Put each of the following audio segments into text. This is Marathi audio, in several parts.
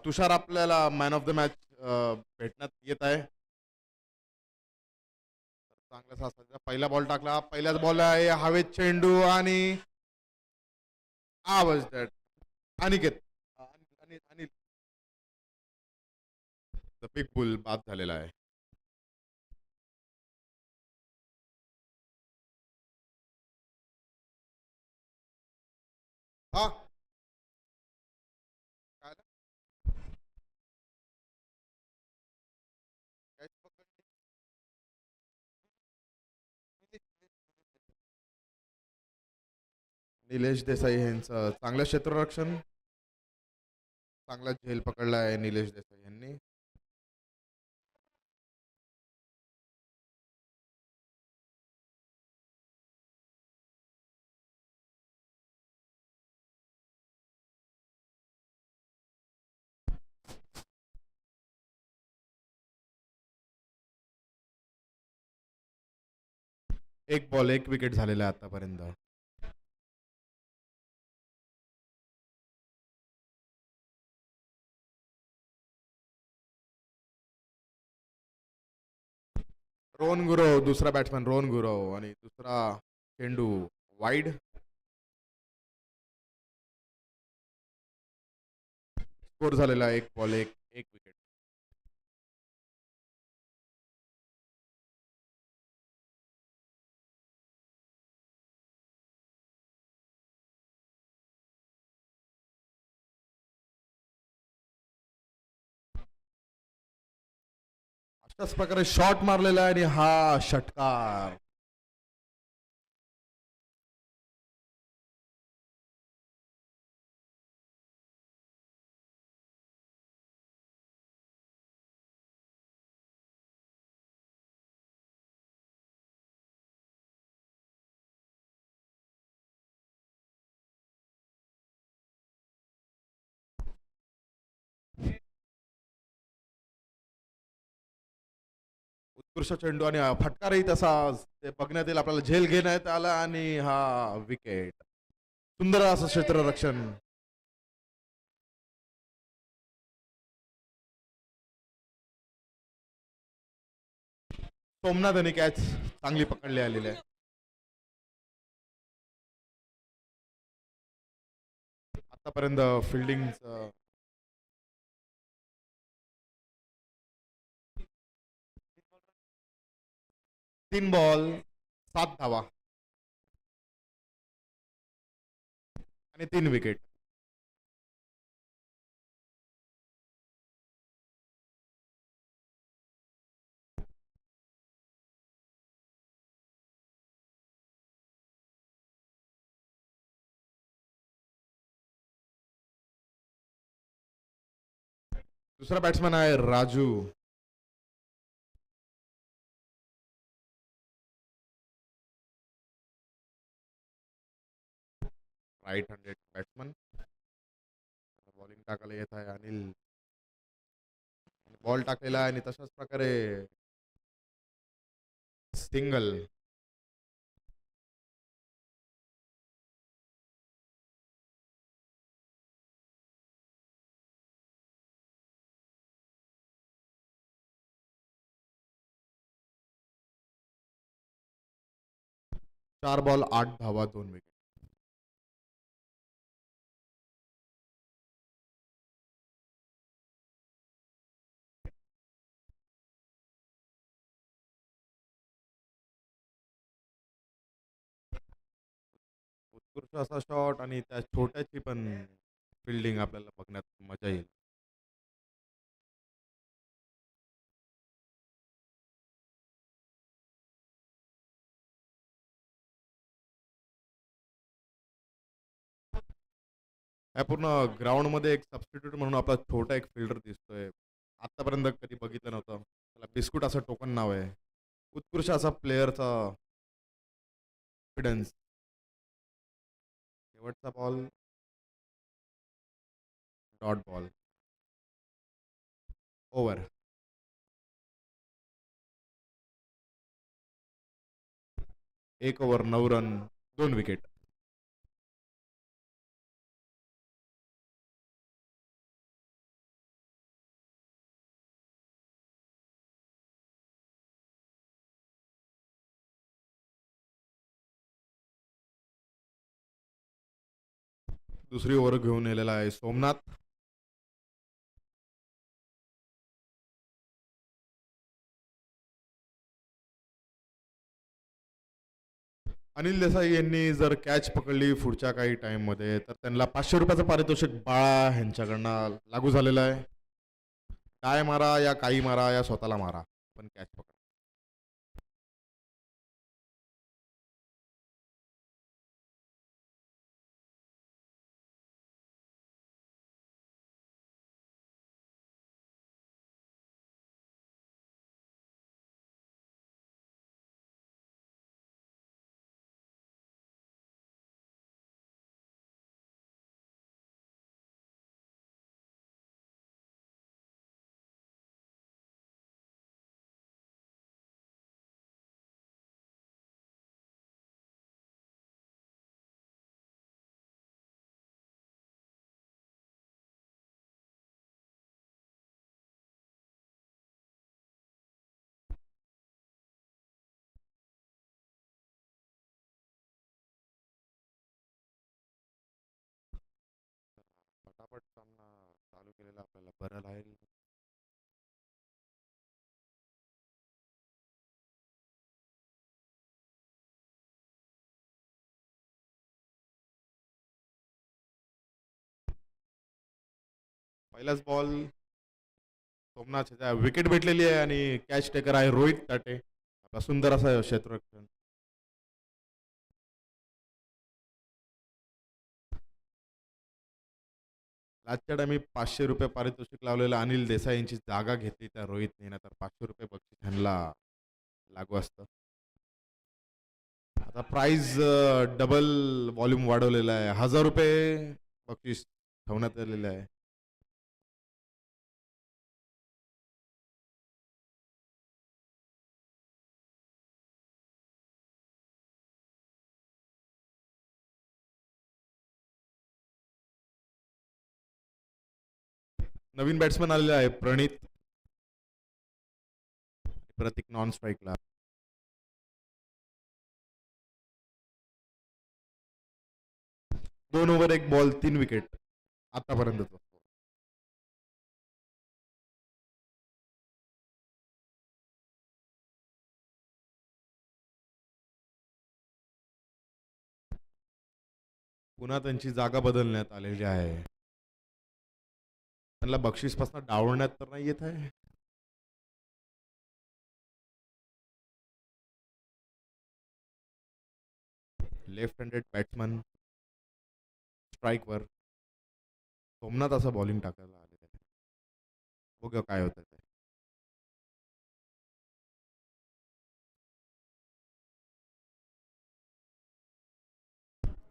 तुषार आपल्याला मॅन ऑफ द मॅच भेटण्यात येत आहे. चांगला साथ पहिला बॉल टाकला, पहिल्याच बॉल आहे हवेत चेंडू आणि आवाज दॅट अनिकेत आणि बिग बुल बाद झालेला आहे. हा काय निलेश देसाई यांचं चांगलं क्षेत्ररक्षण, चांगला झेल पकडला आहे निलेश देसाई यांनी. एक बॉल एक विकेट झालेला आहे आतापर्यंत. रोहन गुरव दुसरा बॅट्समॅन रोहन गुरव आणि दुसरा चेंडू वाईड. स्कोर झालेला एक बॉल एक एक विकेट. अशाच प्रकारे शॉट मारलेला आहे आणि हा षटकार. उत्कृष्ट चेंडू आणि फटकारही तसा ते बघण्यात येईल आपल्याला. झेल घेण्यात आला आणि हा विकेट. सुंदर असं क्षेत्ररक्षण. सोमनाथ यांनी कॅच चांगली पकडली आलेली आहे. आतापर्यंत फिल्डिंग 3 बॉल 7 धावा आणि 3 विकेट. दुसरा बॅट्समॅन आहे Raju. Right handed batsman. Bowling टाकायला येत आहे अनिल. बॉल टाकलेला आहे आणि तशाच प्रकारे सिंगल. 4 बॉल 8 धावा 2 विकेट. उत्कृष्ट असा शॉट आणि त्या छोट्याची पण फिल्डिंग आपल्याला बघण्यात मजा येईल. या पूर्ण ग्राउंड मध्ये एक सबस्टिट्यूट म्हणून आपला छोटा एक फिल्डर दिसतोय. आतापर्यंत कधी बघितलं नव्हतं. त्याला बिस्कुट असं टोकन नाव आहे. उत्कृष्ट असा प्लेअरचा कॉन्फिडन्स. शेवटचा ball dot ball. Over. 1 over 9 run 2 wicket. दुसरी ओव्हर घेऊन येलेला आहे सोमनाथ. अनिल देसाई यांनी जर कॅच पकडली पुढच्या काही टाइममध्ये तर त्यांना ₹500 पारितोषिक बाळा ह्यांच्याकडनं लागू झालेलं आहे. काय मारा या काही मारा या स्वतःला मारा, पण कॅच पकडा. फटाफट सामना चालू केलेला आपल्याला बरं राहील. पहिलाच बॉल सोमनाथ विकेट भेटलेली आहे आणि कॅच टेकर आहे रोहित टाटे. आपला सुंदर असा क्षेत्ररक्षण. लास्टच्या टाइमी ₹500 पारितोषिक लावलेलं अनिल देसाई यांची जागा घेतली त्या रोहितने, ना तर ₹500 बक्षीस ह्यांना लागू असतं. आता प्राइज डबल व्हॉल्यूम वाढवलेला आहे. ₹1000 बक्षीस ठेवण्यात आलेले आहे. नवीन बॅट्समन आलेला आहे प्रणित. प्रतीक नॉन स्ट्राईकला. 2 ओव्हर 1 बॉल 3 विकेट आतापर्यंत. पुन्हा त्यांची जागा बदलण्यात आलेली आहे. त्यांना बक्षीसपासून डावलण्यात तर नाही येत आहे. लेफ्ट हँडेड बॅट्समन स्ट्राईकवर. सोमनाथ असं बॉलिंग टाकायला आलेलं आहे. बघूया काय होतं ते.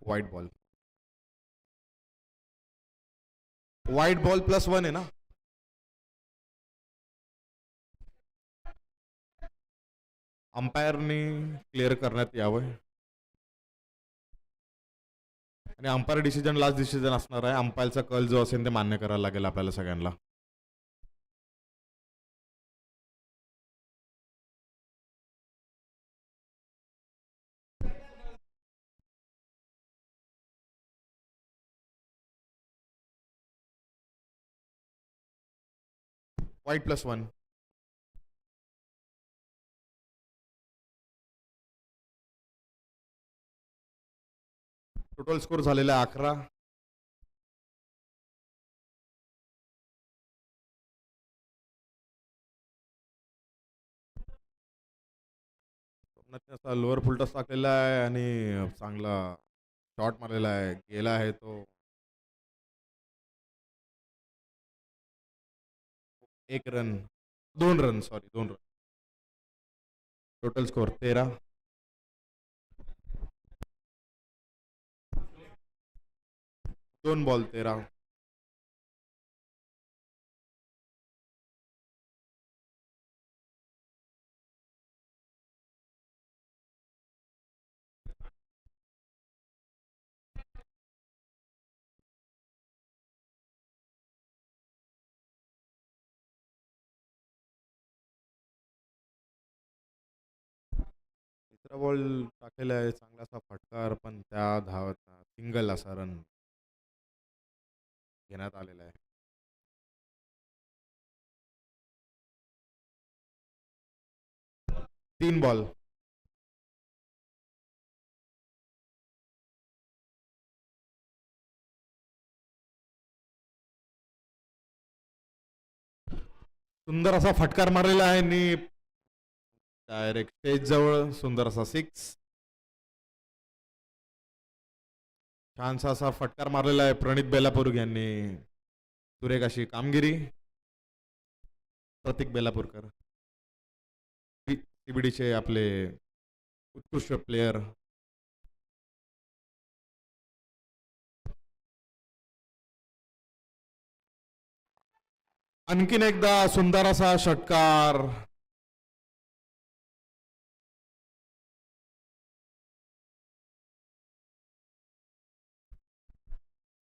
White ball. व्हाईट बॉल +1 आहे ना. अंपायरने क्लिअर करण्यात यावं. आणि अंपायर डिसिजन लास्ट डिसिजन असणार आहे. अंपायरचा कल जो असेल ते मान्य करायला लागेल आपल्याला सगळ्यांना. व्हाईट +1. टोटल स्कोर झालेला आहे 11. असा लोअर फुलटॉस टाकलेला आहे आणि चांगला शॉट मारलेला आहे. गेला आहे तो. 1 run, 2 run, sorry 2 run. Total score 13. 2 ball 13. तिसरा बॉल टाकलेला आहे. चांगला असा फटकार पण त्या धावत सिंगल असा रन. घेण्यात आलेला आहे. तीन बॉल. सुंदर असा फटकार मारलेला आहे आणि डायरेक्ट स्टेज जवळ सुंदर असा सिक्स. छानसा असा फटकार मारलेला आहे प्रणित बेलापूर यांनी. सुरेख अशी कामगिरी. प्रतीक बेलापूरकर सीबीडीचे आपले उत्कृष्ट प्लेयर. आणखीन एकदा सुंदर असा षटकार.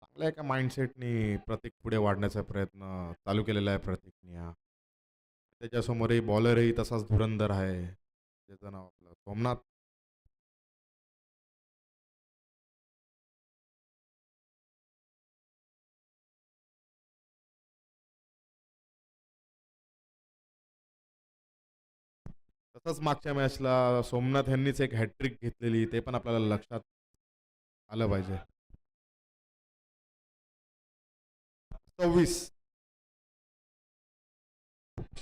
चांगल्या एका माइंडसेटनी प्रतीक पुढे वाढण्याचा प्रयत्न चालू केलेला आहे प्रतीकने. त्याच्यासमोरही बॉलरही तसाच धुरंधर आहे, त्याचं नाव आपलं सोमनाथ. तसंच मागच्या मॅचला सोमनाथ यांनीच एक हॅट्रिक घेतलेली, ते पण आपल्याला लक्षात आलं पाहिजे. 26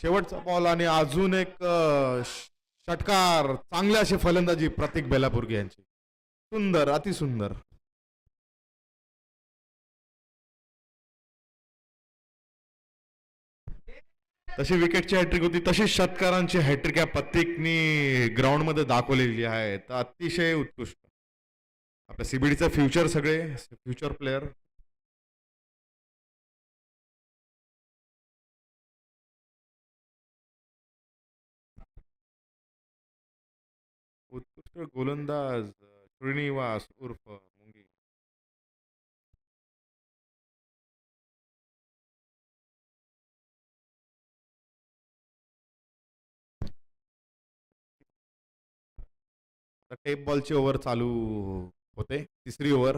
शेवटचा बॉल आणि अजून एक षटकार. चांगली अशी फलंदाजी प्रतीक बेलापूरगे यांची. सुंदर, अतिसुंदर. तशी विकेटची हॅट्रिक होती, तशीच षटकारांची हॅट्रिक या प्रत्येकनी ग्राउंड मध्ये दाखवलेली आहे. तर अतिशय उत्कृष्ट आपल्या सीबीडीचा फ्युचर, सगळे फ्युचर प्लेयर. उत्कृष्ट गोलंदाज श्रीनिवास उर्फ मुंगी. टेप बॉलची ओव्हर चालू होते, तिसरी ओव्हर.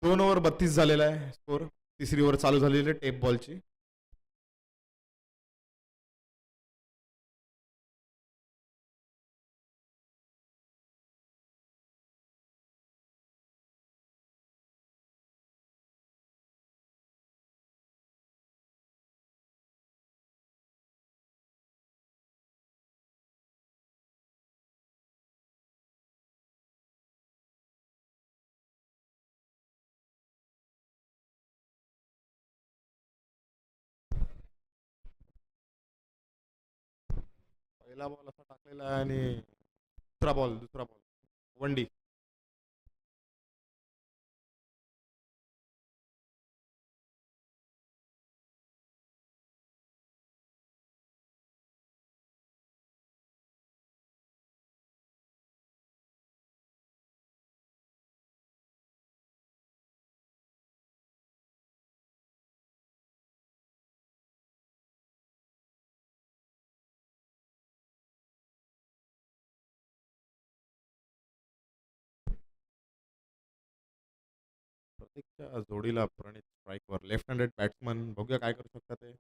दोन ओव्हर 32 झालेला आहे स्कोर. तिसरी ओव्हर चालू झालेली आहे टेप बॉलची. पहिला बॉल असा टाकलेला आहे आणि दुसरा बॉल वंडी. प्रत्येकच्या जोडीला प्रणित स्ट्राईकवर, लेफ्ट हँडेड बॅट्समन. बघूया काय करू शकतात ते.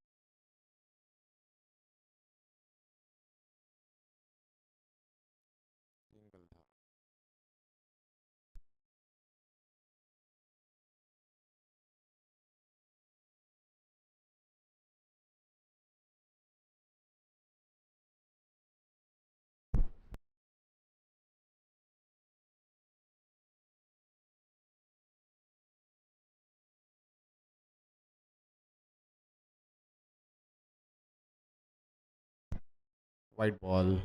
सिंगल धाव. White ball.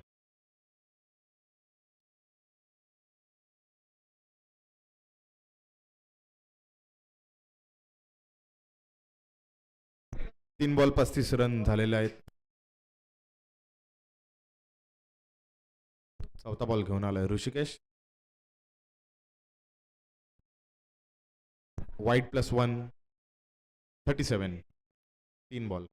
तीन बॉल 35 रन झालेले आहेत. चौथा बॉल घेऊन आलाय ऋषिकेश. व्हाईट +1 37. तीन बॉल.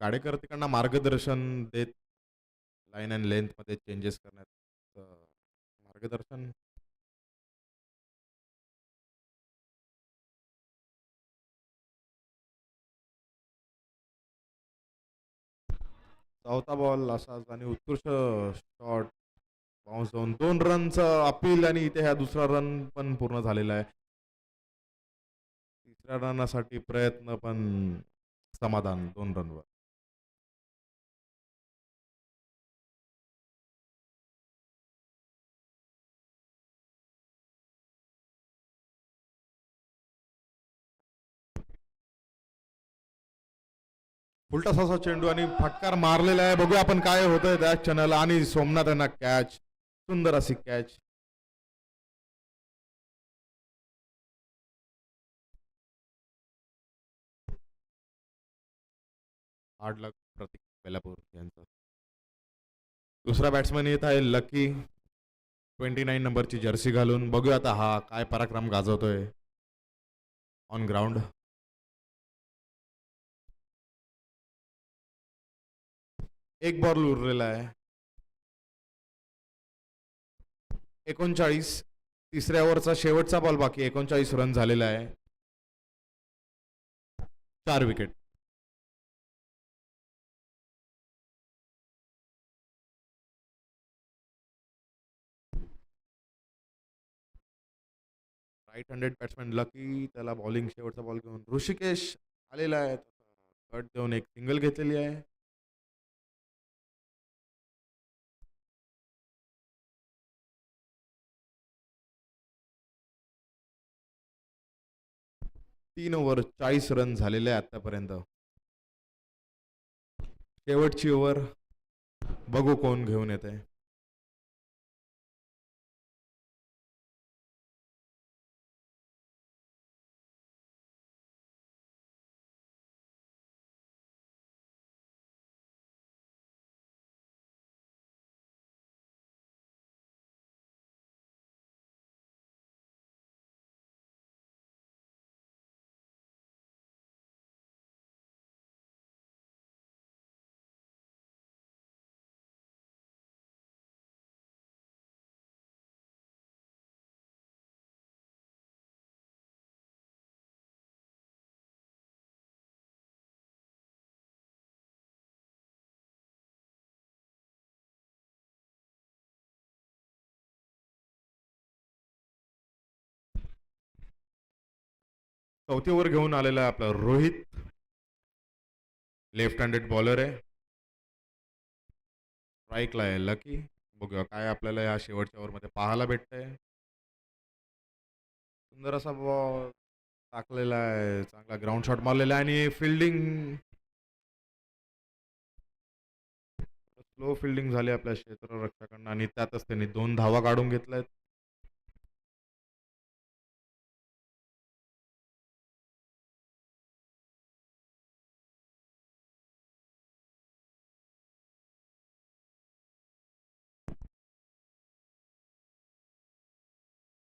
काडेकर तिकडनं मार्गदर्शन देत लाईन अँड लेंथमध्ये चेंजेस करण्यात मार्गदर्शन. चौथा बॉल असाच आणि उत्कृष्ट शॉट बाउन्स जाऊन 2 रनचं अपील आणि इथे ह्या दुसरा रन पण पूर्ण झालेला आहे. तिसऱ्या रनासाठी प्रयत्न पण समाधान 2 रनवर. उलटासाचा चेंडू आणि फटकार मारलेला आहे. बघूया आपण काय होतंय त्या क्षणाला. आणि सोमनाथ यांना कॅच, सुंदर अशी कॅच. हार्ड लक प्रतीक बेलापूर यांचा. दुसरा बॅट्समन येत आहे लकी, 29 नंबरची जर्सी घालून. बघूया आता हा काय पराक्रम गाजवतोय ऑन ग्राउंड. एक बॉल उरलेला आहे. 39. तिसऱ्या ओव्हरचा शेवटचा बॉल बाकी. 39 रन झालेला आहे. 4 wicket. Right handed batsman Lucky, त्याला बॉलिंग शेवटचा बॉल घेऊन ऋषिकेश आलेला आहे. कट देऊन एक सिंगल घेतलेली आहे. तीन ओव्हर 40 रन झालेले आहे आतापर्यंत. शेवटची ओव्हर बघू कोण घेऊन येते. चौथी ओव्हर घेऊन आलेला आहे आपला रोहित, लेफ्ट हँडेड बॉलर आहे. स्ट्राईकला आहे लकी. बघूया काय आपल्याला या शेवटच्या ओव्हरमध्ये पाहायला भेटतंय. सुंदर असा बॉल टाकलेला आहे. चांगला ग्राउंड शॉट मारलेला आहे आणि फिल्डिंग, स्लो फिल्डिंग झाली आपल्या क्षेत्ररक्षकांना आणि त्यातच त्यांनी 2 धावा काढून घेतल्यात.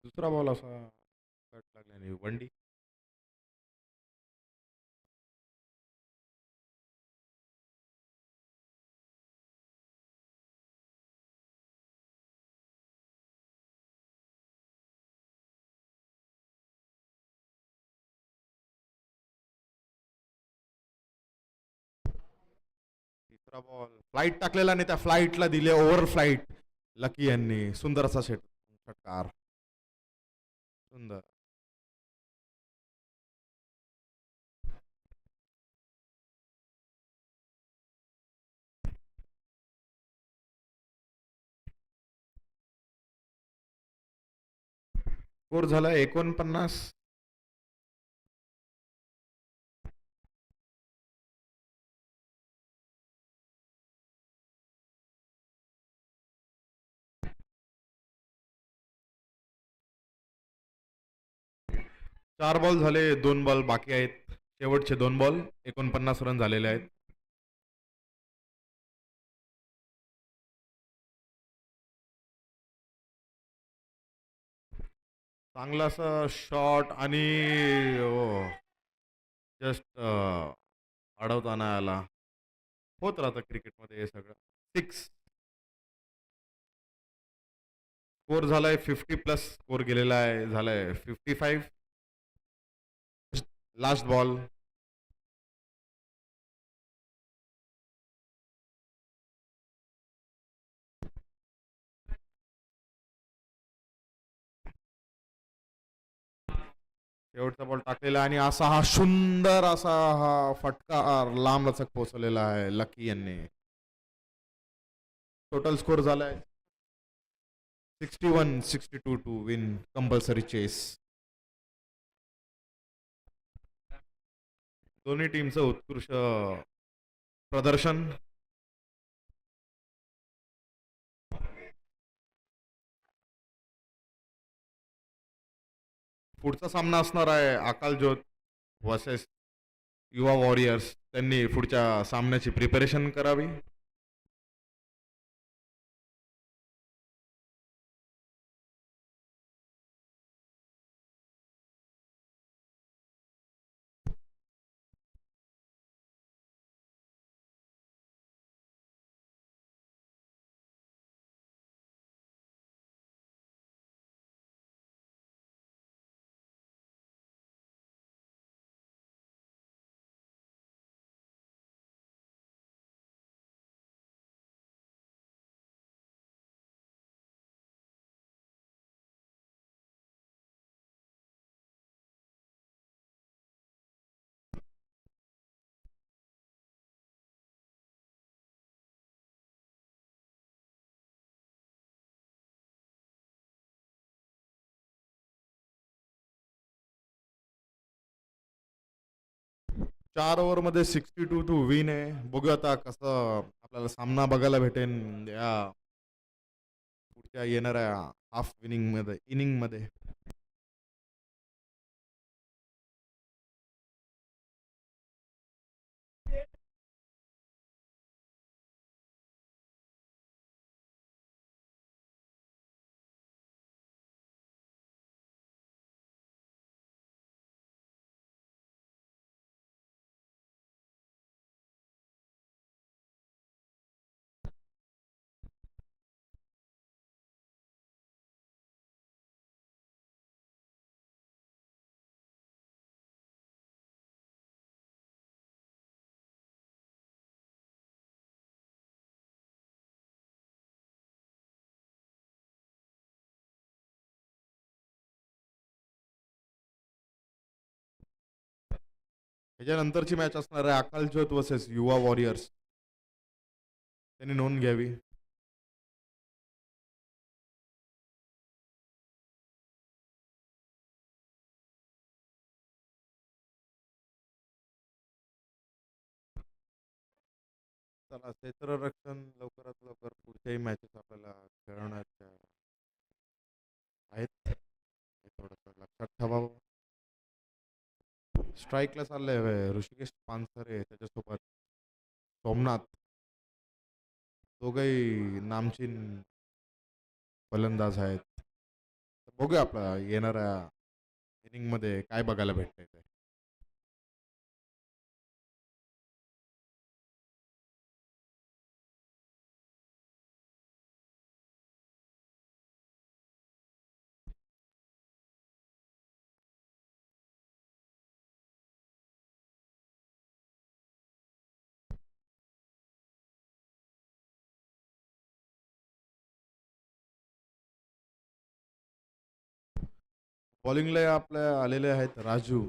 दुसरा बॉल असा कट लागल्याने वंडी. तिसरा बॉल फ्लाईट टाकलेला आणि त्या फ्लाईटला दिले ओव्हर फ्लाईट लकी यांनी. सुंदर असा षटकार. सुंदर. स्कोर झाला 49. 4 बॉल झाले, 2 बॉल बाकी आहेत. शेवटचे 2 बॉल, 49 रन झालेले आहेत. चांगला असा शॉट आणि जस्ट अडवताना आला. होत राहतं क्रिकेटमध्ये हे सगळं. 6 स्कोर झालाय 50 प्लस स्कोर गेलेला आहे. झालाय 55. Last ball. शेवटचा बॉल टाकलेला आणि असा हा सुंदर असा हा फटका लांब लचक पोहोचलेला आहे लकी यांनी. टोटल स्कोर झालाय 61-62 टू विन कंपल्सरी चेस. दोन्ही टीमचं उत्कृष्ट प्रदर्शन. पुढचा सामना असणार आहे अकाल ज्योत वर्सेस युवा वॉरियर्स. त्यांनी पुढच्या सामन्याची प्रिपरेशन करावी. चार ओव्हर मध्ये 62 टू विन आहे. बघू आता कसं आपल्याला सामना बघायला भेटेन या पुढच्या येणाऱ्या हाफ इनिंग मध्ये. ह्याच्यानंतरची मॅच असणार आहे अकाल ज्योत वर्सेस युवा वॉरियर्स. त्यांनी नोंद घ्यावी. चला क्षेत्ररक्षण लवकरात लवकर पुढच्याही मॅचेस आपल्याला खेळवण्याच्या आहेत. हे थोडंसं लक्षात ठेवावं. स्ट्राईकला चाललंय ऋषिकेश पानसरे त्याच्यासोबत सोमनाथ. दोघंही नामचीन फलंदाज आहेत. बघूया आपला येणाऱ्या इनिंग मध्ये काय बघायला भेटतंय ते. बॉलिंगला आपल्या आलेले आहेत राजू.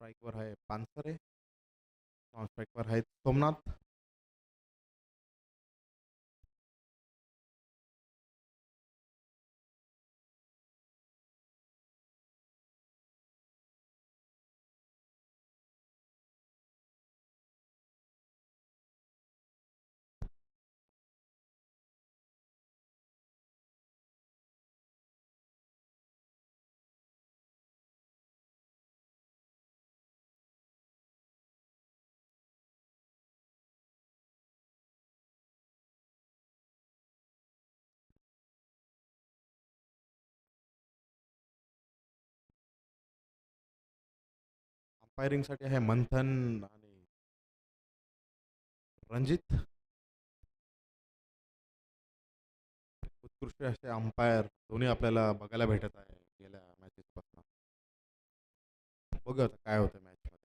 स्ट्राईकवर आहे पानसरे. नॉन स्ट्राईकवर आहेत सोमनाथ. अंपायरिंगसाठी आहे मंथन आणि रणजित. उत्कृष्ट असे अंपायर दोन्ही आपल्याला बघायला भेटत आहे गेल्या मॅचेस पासून. बघू आता काय होतं मॅच मध्ये.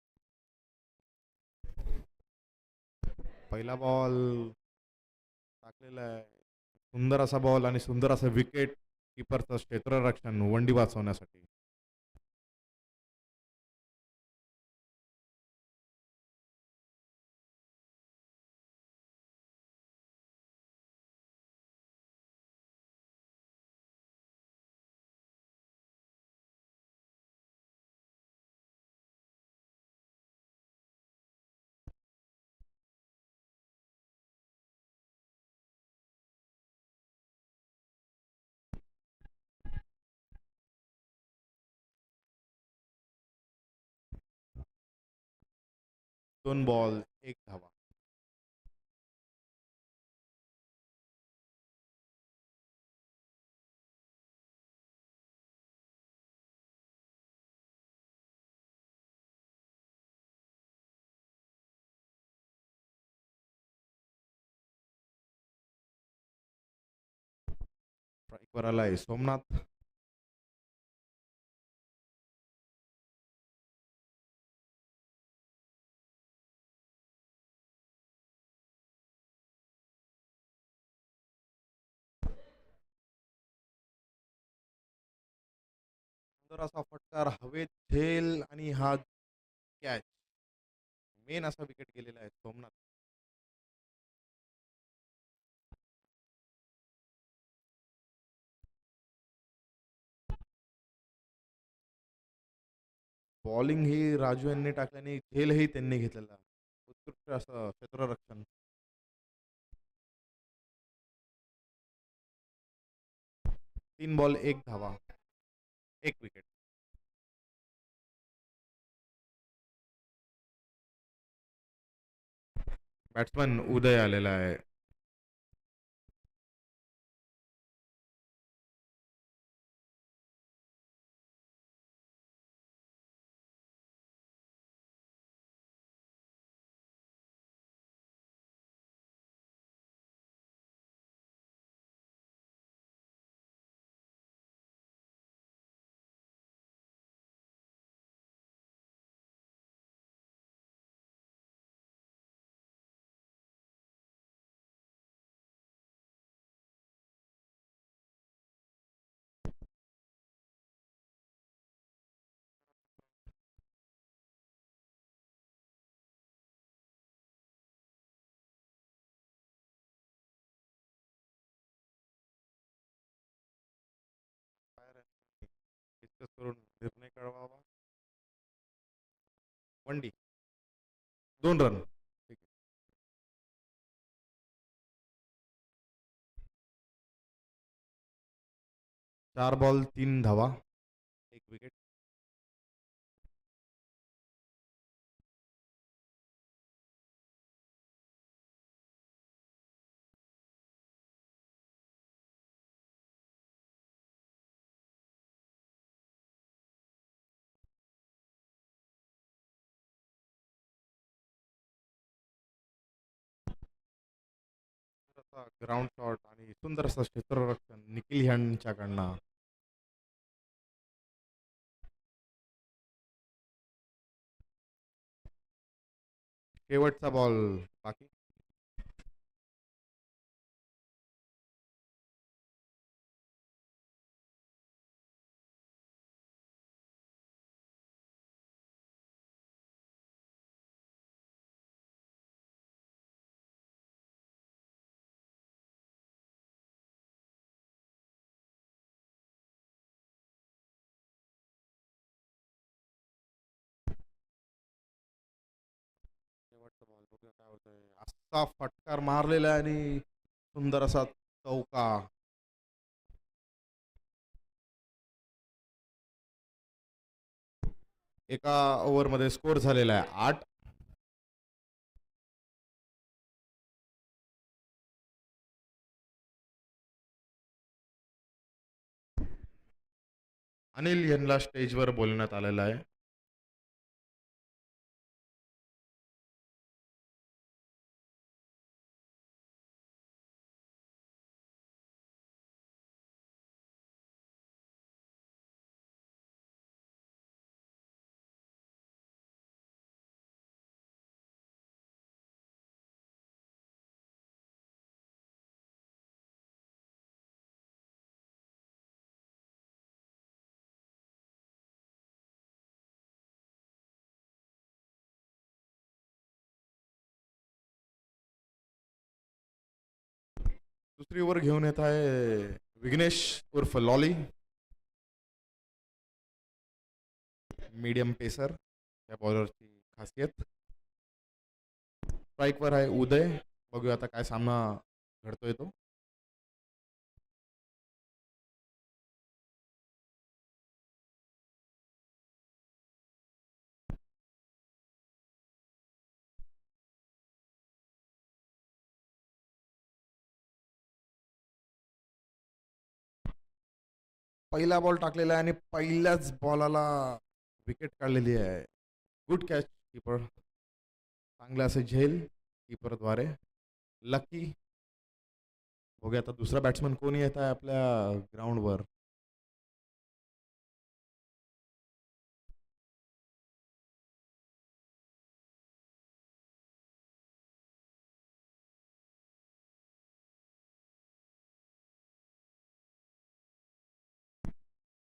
पहिला बॉल टाकलेला आहे. सुंदर असा बॉल आणि सुंदर असं विकेट किपरचं क्षेत्ररक्षण वंडी वाचवण्यासाठी. दोन बॉल एक धावा. स्ट्राईकवर आलाय सोमनाथ. सुंदर असा फटकार हवेत झेल आणि हा कॅच. मेन असा विकेट गेलेला आहे सोमनाथ. बॉलिंग ही राजू यांनी टाकल्याने झेलही त्यांनी घेतलेला. उत्कृष्ट असं क्षेत्ररक्षण. 3 बॉल 1 धावा. एक विकेट. बॅट्समन उदय आलेला आहे. डिस्कस करून निर्णय कळवावा. वंडी 2 रन. ठीक आहे. 4 बॉल 3 धावा. एक विकेट. ग्राउंड शॉट आणि सुंदर असं क्षेत्ररक्षण निखिल यांच्याकडनं. शेवटचा बॉल बाकी. शेवटचा बॉल बघूया काय होतंय. असा फटकार मारलेला आहे आणि सुंदर असा चौका. एका ओव्हरमध्ये स्कोर झालेला आहे 8. अनिल यांना स्टेजवर बोलण्यात आलेलं आहे. दुसरीवर घेऊन येत आहे विघ्नेश उर्फ लॉली, मीडियम पेसर या बॉलरची खासियत. स्ट्राईकवर आहे उदय. बघूया आता काय सामना घडतोय तो. पहिला बॉल टाकलेला आहे आणि पहिल्याच बॉलाला विकेट काढलेली आहे. Good catch keeper. चांगला असे झेल कीपरद्वारे. लकी. बघूया आता दुसरा बॅट्समन कोणी येत आहे आपल्या ग्राउंडवर.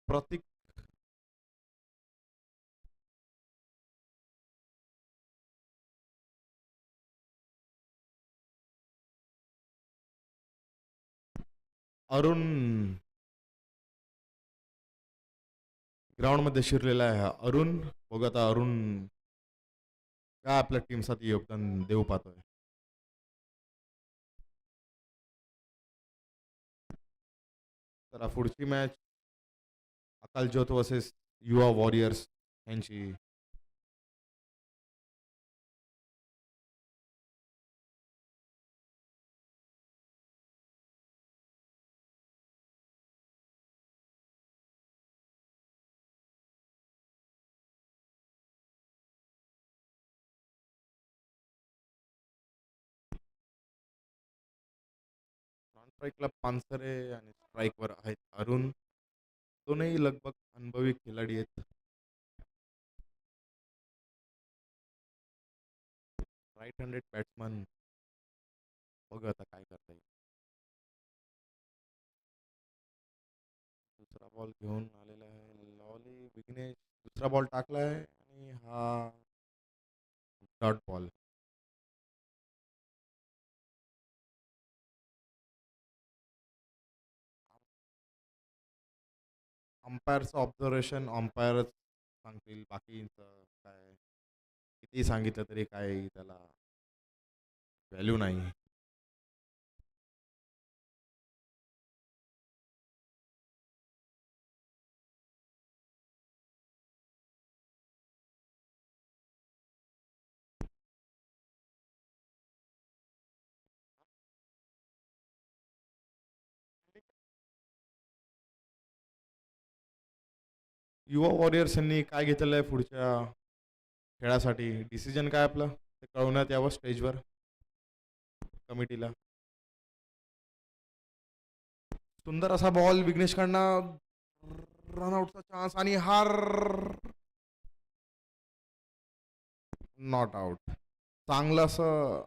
प्रतीक. अरुण ग्राउंड मध्ये शिरलेला आहे. अरुण. बघू आता अरुण काय आपल्या टीमसाठी योगदान देऊ पाहतोय. तर पुढची मॅच अकाल ज्योत वर्सेस युवा वॉरियर्स यांची. स्ट्राईकला पानसरे आणि स्ट्राईकवर आहेत अरुण. दोनही लगभग अनुभवी खिलाडी आहेत. Right handed batsman. बघू आता काय करता येईल. दुसरा बॉल घेऊन आलेला आहे लॉली. विघ्नेश दुसरा बॉल टाकलाय आणि हा डॉट बॉल. अंपायरचं ऑब्झर्वेशन अंपायरच सांगतील. बाकीचं काय किती सांगितलं तरी काय त्याला व्हॅल्यू नाही. युवा वॉरियर्स यांनी काय घेतलेलं आहे पुढच्या खेळासाठी. डिसिजन काय आपलं ते कळवण्यात यावं स्टेजवर कमिटीला. सुंदर असा बॉल विघ्नेशकडनं. रनआउटचा चान्स आणि हार. Not out. चांगलं असं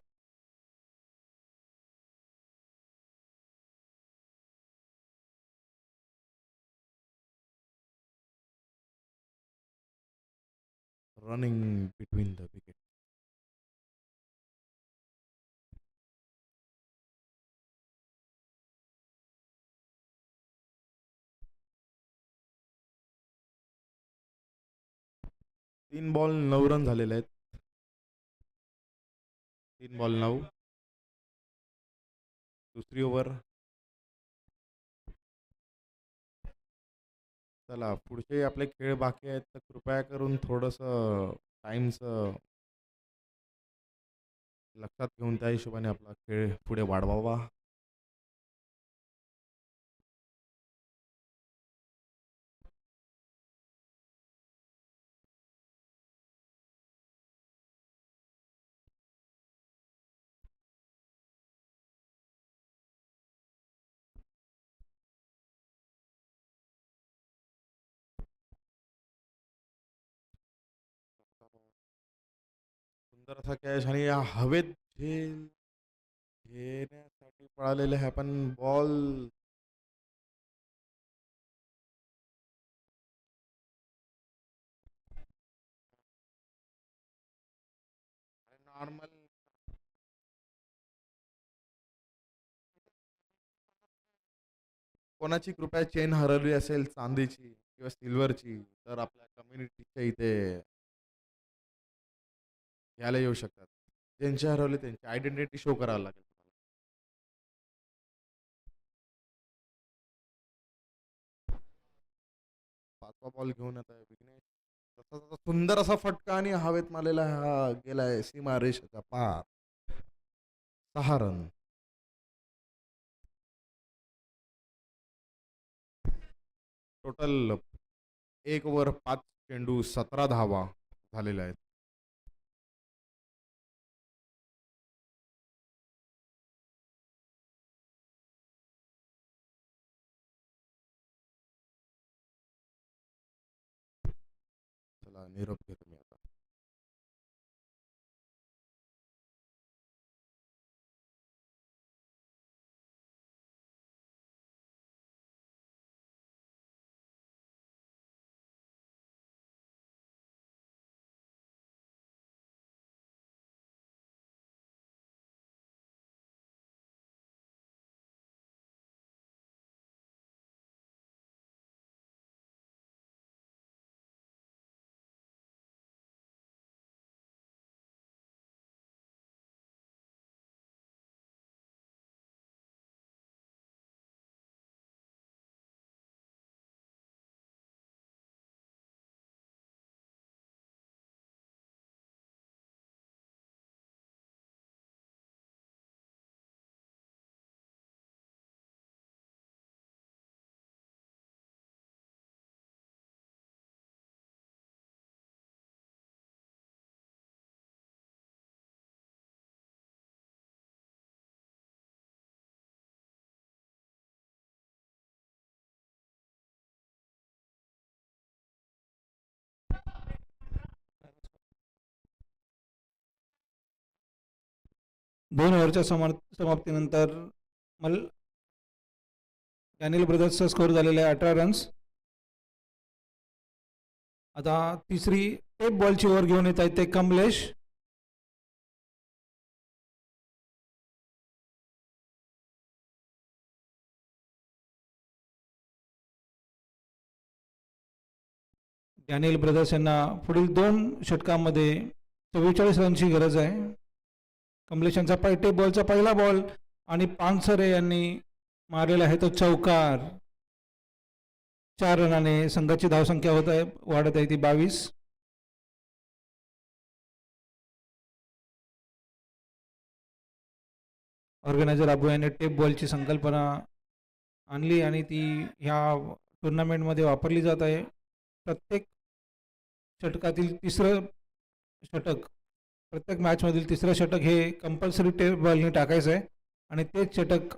रनिंग बिटवीन द विकेट. तीन बॉल 9 रन झालेले आहेत. 3 बॉल 9. दुसरी ओव्हर. चला पुढचे आपले खेळ बाकी आहेत तर कृपया करून थोडंसं टाइमचं लक्षात घेऊन त्या हिशोबाने आपला खेळ पुढे वाढवावा. सुंदर असा कॅच आणि या हवेत झेल घेण्यासाठी पळालेले आहे पण बॉल नॉर्मल. कोणाची कृपया चेन हरवली असेल चांदीची किंवा सिल्वरची, तर आपल्या कम्युनिटीच्या इथे घ्यायला येऊ शकतात. ज्यांची हरवली त्यांची आयडेंटिटी शो करावं लागेल तुम्हाला. 5वा बॉल घेऊन येत आहे विघ्नेश. तसा तसा सुंदर असा फटका आणि हवेत मारलेला हा गेलाय सीमा रेषेचा पार. 6 रन. टोटल 1 ओव्हर 5 चेंडू 17 धावा झालेल्या आहेत. चला निरोप घेतो मी आता. दोन ओव्हरच्या समाप्तीनंतर डॅनियल ब्रदर्सचा स्कोर झालेला आहे 18 रन्स. आता तिसरी टेप बॉलची ओव्हर घेऊन येत आहेत ते कमलेश. डॅनियल ब्रदर्स यांना पुढील 2 षटकांमध्ये 44 रनची गरज आहे. कमलेश यांचा टेप बॉलचा पहिला बॉल आणि पानसरे यांनी मारलेला आहे तो चौकार. 4 रनाने संघाची धावसंख्या वाढत आहे ती 22. ऑर्गनायझर अबू यांनी टेप बॉलची संकल्पना आणली आणि ती ह्या टुर्नामेंटमध्ये वापरली जात आहे. प्रत्येक षटकातील तिसरं षटक, प्रत्येक मॅचमधील तिसरं षटक हे कंपल्सरी टेप बॉलने टाकायचं आहे आणि तेच षटक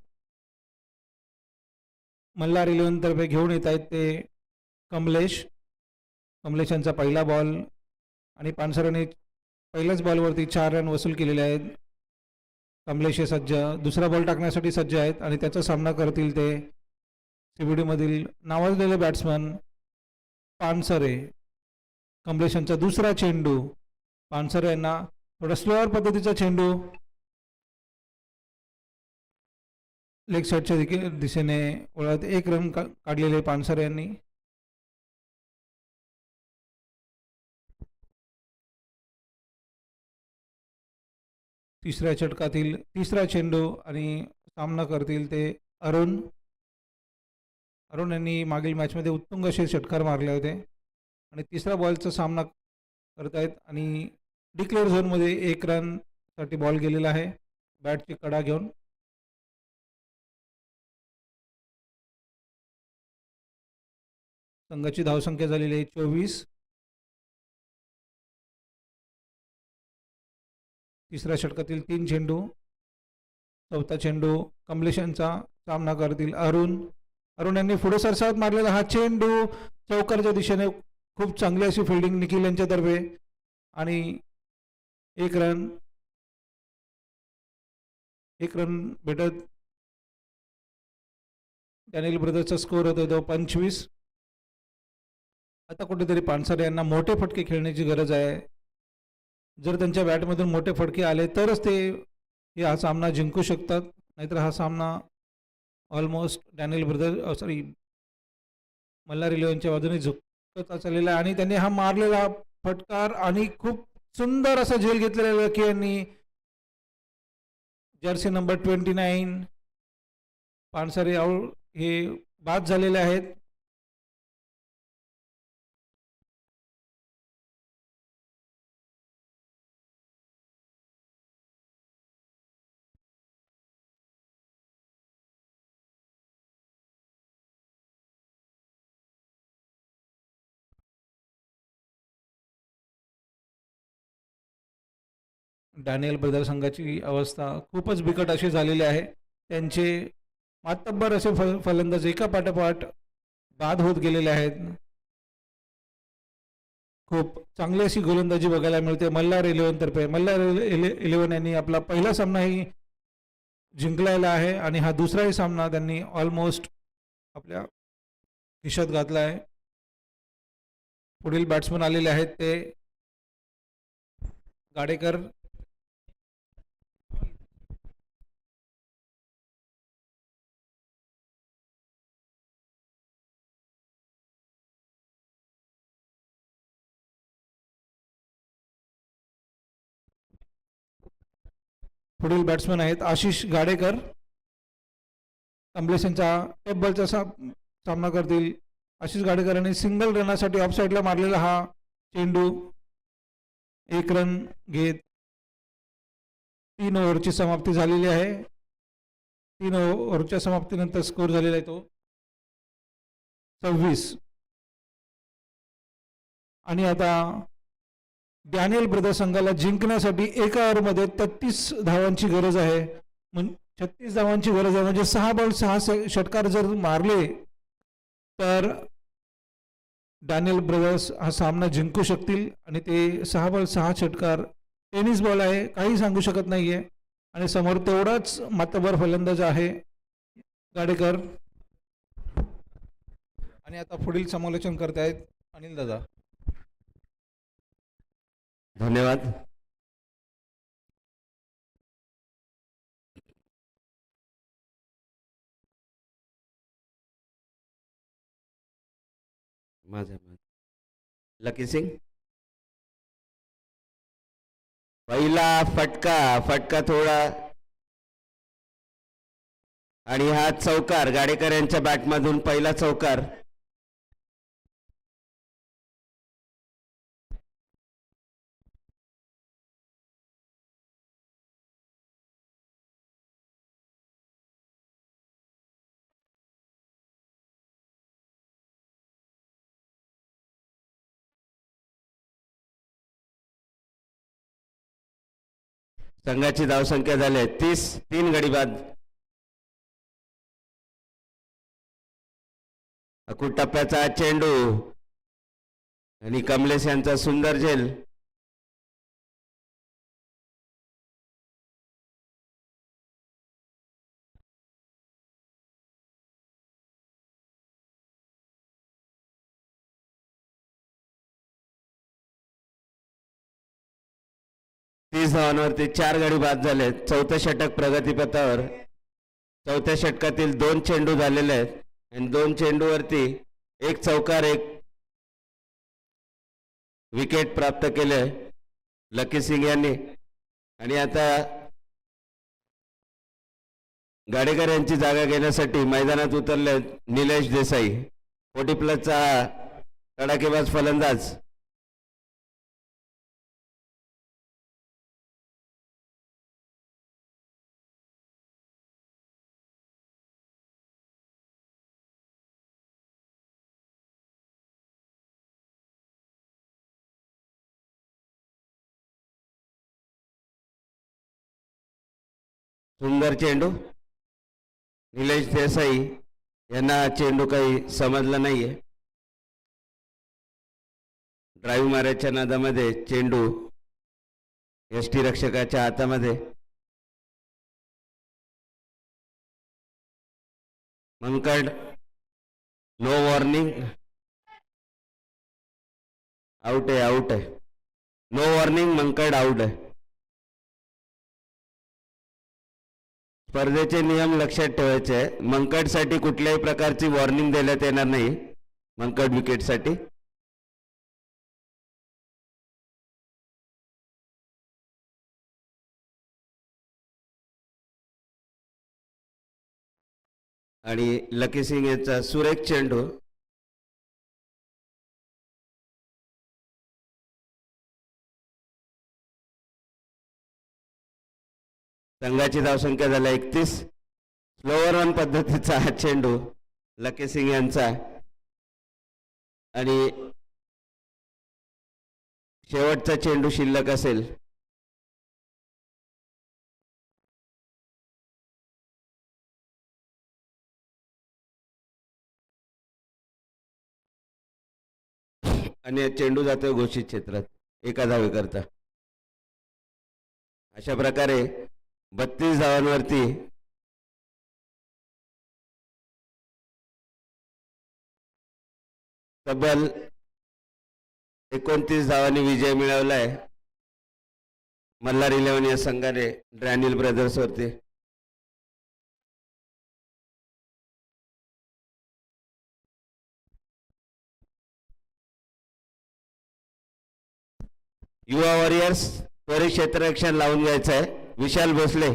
मल्हार 11 तर्फे घेऊन येत आहेत ते कमलेश. कमलेश यांचा पहिला बॉल आणि पानसरेने पहिल्याच बॉलवरती 4 रन वसूल केलेले आहेत. कमलेश हे सज्ज, दुसरा बॉल टाकण्यासाठी सज्ज आहेत आणि त्याचा सामना करतील ते CBD मधील नावाजलेले बॅट्समन पानसरे. कमलेश यांचा दुसरा चेंडू, पानसरे यांना थोडा स्लोअर पद्धतीचा चेंडू लेग साईडच्या दिशेने वळत 1 रन काढलेले पानसरे यांनी. तिसऱ्या षटकातील तिसरा चेंडू आणि सामना करतील ते अरुण. अरुण यांनी मागील मॅचमध्ये उत्तुंग असे षटकार मारले होते आणि तिसऱ्या बॉलचा सामना करतायत आणि डिक्लेअर झोनमध्ये 1 रनसाठी बॉल गेलेला आहे बॅटची कडा घेऊन. संघाची धावसंख्या झालेली आहे 24. तिसऱ्या षटकातील 3 चेंडू, चौथा चेंडू कमलेश यांचा सामना करतील अरुण. अरुण यांनी पुढे सरसावत मारलेला हा चेंडू चौकारच्या दिशेने खूप चांगली अशी फिल्डिंग निखिल यांच्यातर्फे आणि 1 रन भेटत डॅनियल ब्रदर्सचा स्कोर होतो तो 25. आता कुठेतरी पानसरे यांना मोठे फटके खेळण्याची गरज आहे. जर त्यांच्या बॅटमधून मोठे फटके आले तरच ते हा सामना जिंकू शकतात, नाहीतर हा सामना ऑलमोस्ट डॅनियल ब्रदर मल्हार 11च्या बाजूने झुकत चाललेला आहे आणि त्यांनी हा मारलेला फटकार आणि खूप सुंदर असा झेल घेतलेला लकी यांनी. जर्सी नंबर 29 पानसरे आऊट हे बाद झालेले आहेत. डॅनियल ब्रदर संघाची अवस्था खूपच बिकट अशी झालेली आहे. त्यांचे मातब्बर असे फलंदाज एका पाठोपाठ बाद होत गेलेले आहेत. खूप चांगली अशी गोलंदाजी बघायला मिळते मल्हार 11 तर्फे. मल्हार 11 यांनी आपला पहिला सामनाही जिंकलेला आहे आणि हा दुसराही सामना त्यांनी ऑलमोस्ट आपल्या खिशात घातला आहे. पुढील बॅट्समन आलेले आहेत ते गाडेकर. पुढील बॅट्समन आहेत आशिष गाडेकर. कमलेश यांचा टेबलचा सामना करतील. आशिष गाडेकर यांनी सिंगल रनासाठी ऑफ साईडला मारलेला हा चेंडू 1 रन घेत 3 ओव्हरची समाप्ती झालेली आहे. 3 ओव्हरच्या समाप्तीनंतर स्कोर झालेला आहे तो 26. आणि आता डॅनियल ब्रदर संघाला जिंकण्यासाठी एका ओव्हरमध्ये 33 धावांची गरज आहे. 36 धावांची गरज आहे म्हणजे 6 बॉल 6 षटकार जर मारले तर डॅनियल ब्रदर्स हा सामना जिंकू शकतील. आणि ते 6 बॉल 6 षटकार टेनिस बॉल आहे, काही सांगू शकत नाहीये. आणि समोर तेवढाच मातबर फलंदाज आहे गाडेकर. आणि आता पुढील समालोचन करतायत अनिल दादा. धन्यवाद. लकी सिंग पहिला फटका थोडा आणि हा चौकार गाडेकर यांच्या बॅटमधून पहिला चौकार. संघाची धावसंख्या झाली 30. 3 गडी बाद. अकुट टप्प्याचा चेंडू आणि कमलेश यांचा सुंदर झेल. धावांवरती 4 गडी बाद झाले. चौथं षटक प्रगतीपथावर. चौथ्या षटकातील 2 चेंडू झालेले आहेत आणि 2 चेंडूवरती 1 चौकार 1 विकेट प्राप्त केले लकी सिंग यांनी. आणि आता गाडेकर यांची जागा घेण्यासाठी मैदानात उतरले निलेश देसाई. 40+ तडाखेबाज फलंदाज. सुंदर चेंडू. निलेश देसाई यांना चेंडू काही समजला नाहीये. ड्राईव्ह मारायच्या नादामध्ये चेंडू यष्टी रक्षकाच्या हातामध्ये. Mankad no warning. आउट आहे. No warning. मंकड आउट आहे. स्पर्धेचे नियम लक्षात ठेवायचे आहे. मंकडसाठी कुठल्याही प्रकारची वॉर्निंग देण्यात येणार नाही. मंकड विकेटसाठी आणि लकी सिंग यांचा सुरेख चेंडू संघाची धावसंख्या झाला 31. स्लोवर रन पद्धतीचा हा चेंडू लकी सिंग यांचा आणि शेवटचा चेंडू शिल्लक असेल. आणि हा चेंडू जातोय घोषित क्षेत्रात एका धावेकरता. अशा प्रकारे 32 धावांवरती तब्बल 29 धावांनी विजय मिळवलाय मल्हार 11 या संघाने ड्रॅनिल ब्रदर्स वरती. युवा वॉरियर्स त्वरित क्षेत्ररक्षण लावून घ्यायचं आहे. विशाल भोसले